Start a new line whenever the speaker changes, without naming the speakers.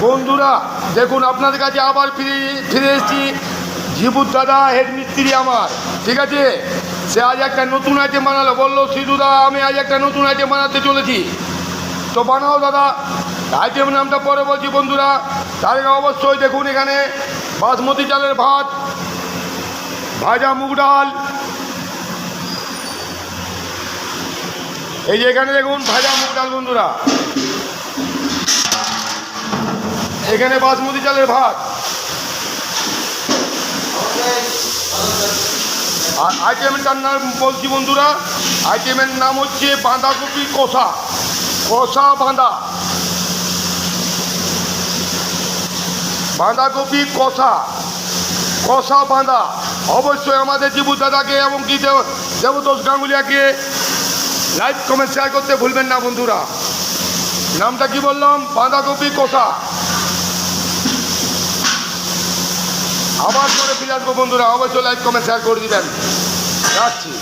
বন্ধুরা দেখুন আপনাদের কাছে আবার ফিরে এসেছি। জীবুর দাদা হেড মিস্ত্রি আমার, ঠিক আছে। সে আজ একটা নতুন আইটেম বানালো, বললো সিধুদা আমি আজ একটা নতুন আইটেম বানাতে চলেছি। তো বানাও দাদা, আইটেম নামটা পরে বলছি। বন্ধুরা তার আগে অবশ্যই দেখুন এখানে বাসমতি চালের ভাত, ভাজা মুগ ডাল, এই যে এখানে দেখুন ভাজা মুগ ডাল। বন্ধুরা এখানে বাসমতি চালের ভাত, আর আইটেমটার নাম বলছি বন্ধুরা, আইটেমের নাম হচ্ছে বাঁধাকপি কষা, কষা বাঁধাকপি কষা, কষা বাঁধা। অবশ্যই আমাদের জীবু দাদাকে এবং কি দেবতোষ গাঙ্গুলিয়াকে লাইক কমেন্ট শেয়ার করতে ভুলবেন না বন্ধুরা। নামটা কি বললাম? বাঁধাকপি কষা। আবার করে ফিরে আসবো বন্ধুরা, অবশ্যই লাইক কমেন্ট শেয়ার করে দিবেন। যাচ্ছি।